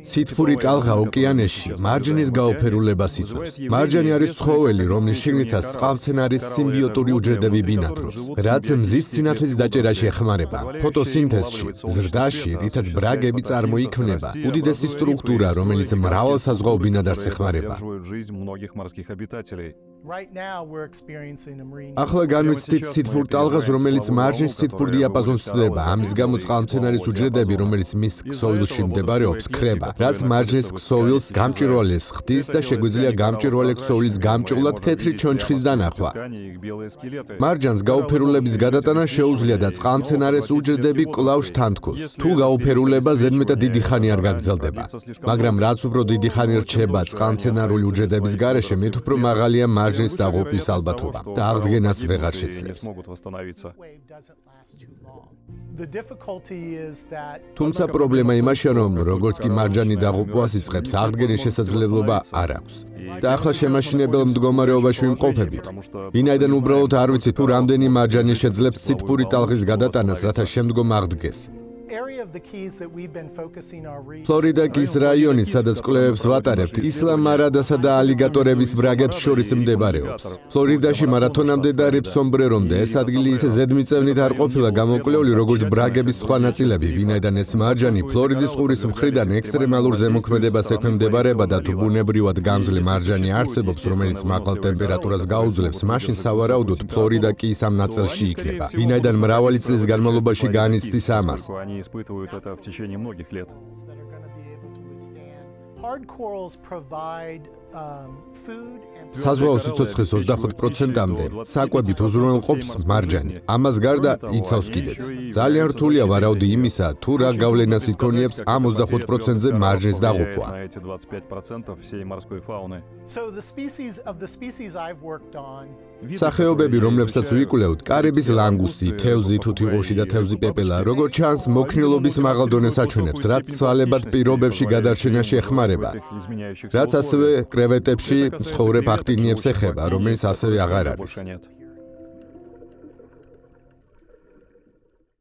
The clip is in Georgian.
სითბური ტალღა ოკეანეში მარჯნის გაუფერულებას იწვევს. მარჯანი არის ცხოველი, რომლის შიგნითაც წყალმცენარის სიმბიოტური უჯრედები ბინადრობს, რაც მზის სინათლის დაჭერაში ეხმარება. ფოტოსინთეზში, ზრდაში, რითაც ბრაგები წარმოიქმნება, უდიდესი სტრუქტურა, რომელიც მრავალ საზღვაო ბინადარს ეხმარება. ახლა განვიცდით სითბურ ტალღას, რომელიც მარჯნის სითბურ დიაპაზონს ცდება. ამის გამო წყალმცენარის უჯრედები, რომელიც მის ქსოვილში მდებარეობს, ქრება, რაც მარჯნის ქსოვილს გამჭვირვალეს ხდის და შეგვიძლია გამჭვირვალე ქსოვილის გამჭვირვალად თეთრი ჩონჩხის დანახვა. მარჯანს გაუფერულების გადატანა შეუძლია და წყალმცენარის უჯრედები კვლავ შთანთქოს. თუ გაუფერულება ზედმეტად დიდი ხანი არ გაგრძელდება, მაგრამ რაც უფრო დიდი ხანი რჩება წყალმცენარული უჯრედების გარეშე, მით უფრო მაღალია მარჯნის დაღუპვის ალბათობა და აღდგენას ვეღარ შეძლებს. თუმცა პრობლემა იმაშია, რომ როგორც კი მარჯანი დაღუპვას იწყებს, აღდგენის შესაძლებლობა არ აქვს. და ახლა შემაშინებელ მდგომარეობაში ვიმყოფებით. ვინაიდან უბრალოდ არ ვიცით, თუ რამდენი მარჯანი შეძლებს სითბური ტალღის გადატანას, რათა შემდგომ აღდგეს. ფლორიდა კის რაიონი, სადაც კვლევებს ვატარებთ, ისლამარადასა და ალიგატორების ბრაგებს შორის მდებარეობს. ფლორიდაში მარათონამდე და რიფსომბრერომდე ეს ადგილი ისე ზედმიწევნით არ ყოფილა გამოკვლეული, როგორც ბრაგების სხვა ნაწილები, ვინაიდან ეს მარჯანი ფლორიდის ყურის მხრიდან ექსტრემალურ ზემოქმედებას ექვემდებარება და თუ ბუნებრივად გამძლე მარჯანი არსებობს, რომელიც მაღალ ტემპერატურას გაუძლებს, მაშინ სავარაუდოდ ფლორიდა კი ის ამ ნაწილში იქნება, ვინაიდან მრავალი წლის განმავლობაში განიცდის ამას. Испытывают это в течение многих лет. საზღვაო სიცოცხლის 25%-მდე საკვებით უზრუნველყოფს მარჯანი. ამას გარდა იცავს კიდეც. ძალიან რთულია ვარაუდი იმისა, თუ რა გავლენას იქონიებს ამ 25%-ზე მარჯნის დაღუპვა. სახეობები, რომლებსაც ვიკვლევთ, კარიბის ლანგუსტი, თევზი, თუთიყუში და თევზი პეპელა, როგორც ჩანს, მოქნილობის მაღალ დონეს აჩვენებს, რაც ცვალებად პირობებში გადარჩენაში ეხმარება. რაც ასევე კრევეტებში ცხოვრებ აქტინიებს ეხება, რომელიც ასევე აღარ არის.